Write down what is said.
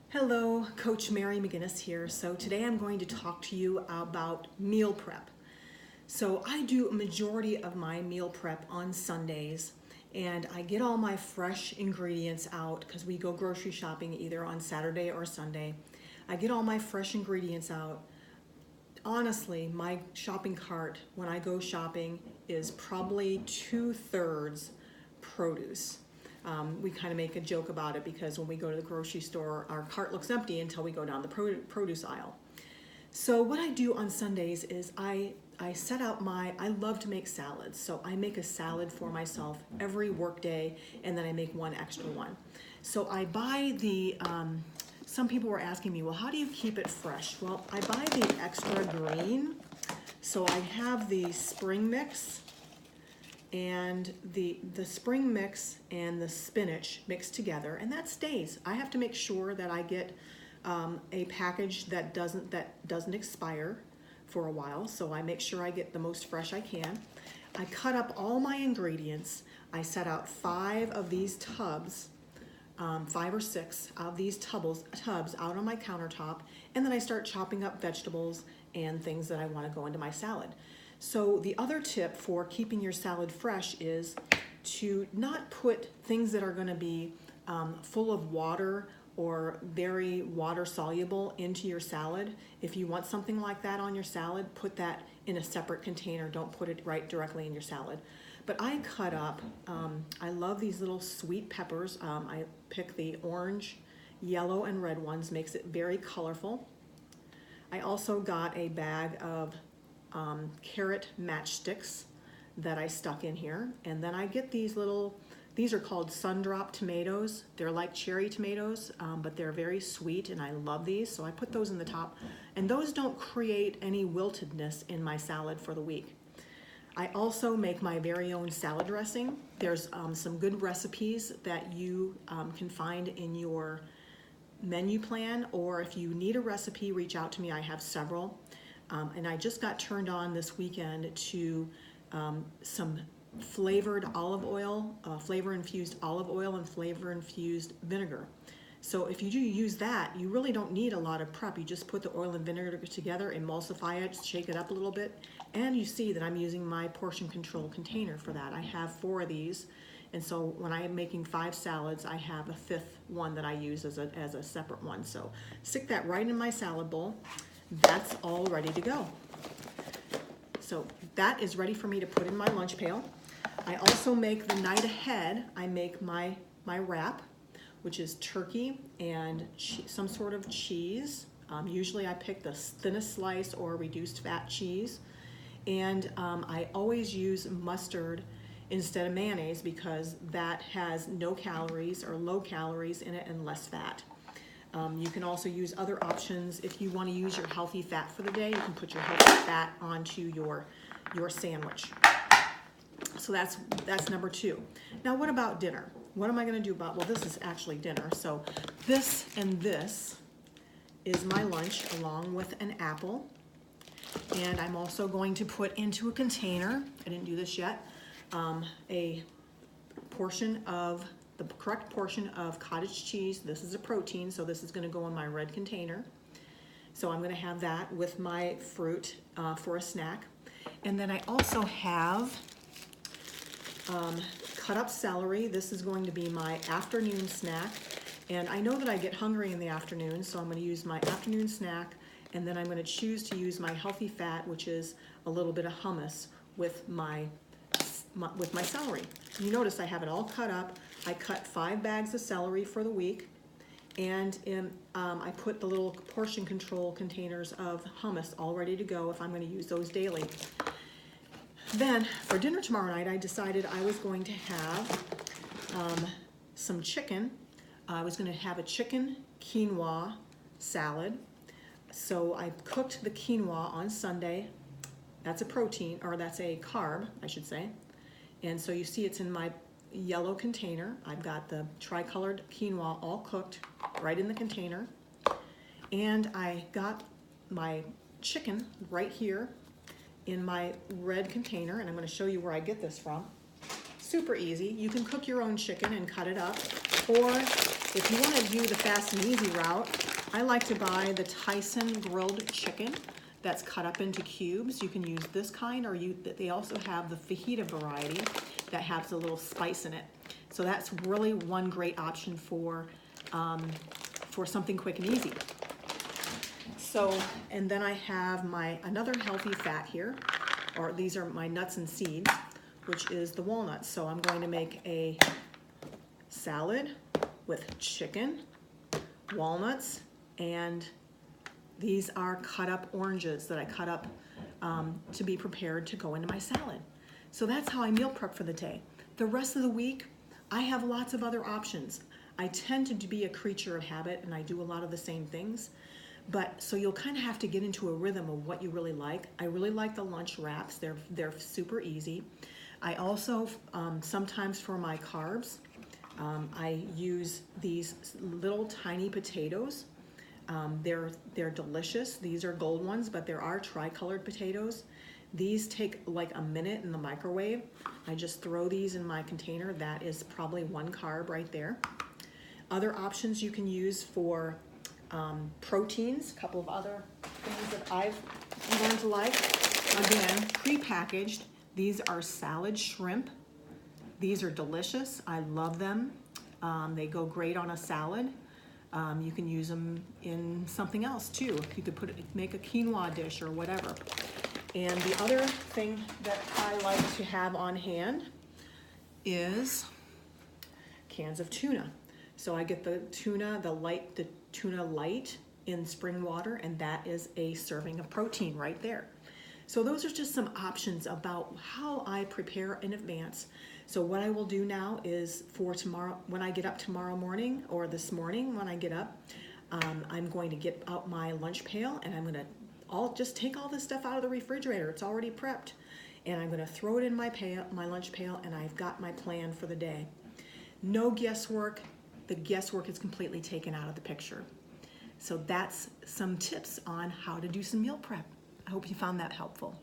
Hello, Coach Mary McGinnis here. So today I'm going to talk to you about meal prep. So I do a majority of my meal prep on Sundays, and I get all my fresh ingredients out because we go grocery shopping either on Saturday or Sunday. I get all my fresh ingredients out. Honestly, my shopping cart when I go shopping is probably 2/3 produce. We kind of make a joke about it because when we go to the grocery store, our cart looks empty until we go down the produce aisle. So what I do on Sundays is I set out I love to make salads. So I make a salad for myself every work day, and then I make one extra one. So I buy some people were asking me, well, how do you keep it fresh? Well, I buy the extra green. So I have the spring mix, and the spring mix and the spinach mixed together, and that stays. I have to make sure that I get a package that doesn't expire for a while, so I make sure I get the most fresh I can. I cut up all my ingredients. I set out 5 of these tubs, 5 or 6 of these tubs out on my countertop, and then I start chopping up vegetables and things that I want to go into my salad. So the other tip for keeping your salad fresh is to not put things that are going to be full of water or very water soluble into your salad. If you want something like that on your salad, put that in a separate container. Don't put it right directly in your salad. But I cut up, I love these little sweet peppers. I pick the orange, yellow, and red ones, makes it very colorful. I also got a bag of carrot matchsticks that I stuck in here, and then I get these are called Sundrop tomatoes. They're like cherry tomatoes, but they're very sweet, and I love these, so I put those in the top, and those don't create any wiltedness in my salad for the week. I also make my very own salad dressing. There's some good recipes that you can find in your menu plan, or if you need a recipe, reach out to me. I have several. And I just got turned on this weekend to some flavored olive oil, flavor-infused olive oil, and flavor-infused vinegar. So if you do use that, you really don't need a lot of prep. You just put the oil and vinegar together, emulsify it, shake it up a little bit, and you see that I'm using my portion control container for that. I have 4 of these, and so when I am making 5 salads, I have a 5th one that I use as a separate one. So stick that right in my salad bowl. That's all ready to go. So that is ready for me to put in my lunch pail. I also make the night ahead, I make my wrap, which is turkey and some sort of cheese. Usually I pick the thinnest slice or reduced fat cheese. And I always use mustard instead of mayonnaise because that has no calories or low calories in it and less fat. You can also use other options. If you want to use your healthy fat for the day, you can put your healthy fat onto your sandwich. So that's number 2. Now what about dinner? What am I going to do about, well, this is actually dinner. So this and this is my lunch along with an apple. And I'm also going to put into a container, I didn't do this yet, a portion of the correct portion of cottage cheese. This is a protein, so this is going to go in my red container. So I'm going to have that with my fruit for a snack. And then I also have cut up celery. This is going to be my afternoon snack. And I know that I get hungry in the afternoon, so I'm going to use my afternoon snack, and then I'm going to choose to use my healthy fat, which is a little bit of hummus with my celery. You notice I have it all cut up. I cut 5 bags of celery for the week, and I put the little portion control containers of hummus all ready to go if I'm going to use those daily. Then for dinner tomorrow night, I decided I was going to have some chicken. I was going to have a chicken quinoa salad. So I cooked the quinoa on Sunday. That's a protein, or that's a carb, I should say. And so you see it's in my yellow container. I've got the tricolored quinoa all cooked right in the container. And I got my chicken right here in my red container, and I'm going to show you where I get this from. Super easy. You can cook your own chicken and cut it up, or If you want to do the fast and easy route, I like to buy the Tyson grilled chicken that's cut up into cubes. You can use this kind, or they also have the fajita variety that has a little spice in it. So that's really one great option for something quick and easy. So, and then I have another healthy fat here, or these are my nuts and seeds, which is the walnuts. So I'm going to make a salad with chicken, walnuts, and these are cut up oranges that I cut up to be prepared to go into my salad. So that's how I meal prep for the day. The rest of the week, I have lots of other options. I tend to be a creature of habit, and I do a lot of the same things. But so you'll kind of have to get into a rhythm of what you really like. I really like the lunch wraps. They're super easy. I also sometimes for my carbs, I use these little tiny potatoes. They're delicious. These are gold ones, but there are tricolored potatoes. These take like a minute in the microwave. I just throw these in my container. That is probably one carb right there. Other options you can use for proteins, a couple of other things that I've learned to like. Again, pre-packaged. These are salad shrimp. These are delicious. I love them. They go great on a salad. You can use them in something else too. You could make a quinoa dish or whatever. And the other thing that I like to have on hand is cans of tuna. So I get the tuna, the tuna light in spring water, and that is a serving of protein right there. So those are just some options about how I prepare in advance. So what I will do now is for tomorrow, when I get up tomorrow morning, or this morning when I get up, I'm going to get out my lunch pail, and I'm gonna just take all this stuff out of the refrigerator. It's already prepped. And I'm gonna throw it in my lunch pail, and I've got my plan for the day. No guesswork. The guesswork is completely taken out of the picture. So that's some tips on how to do some meal prep. I hope you found that helpful.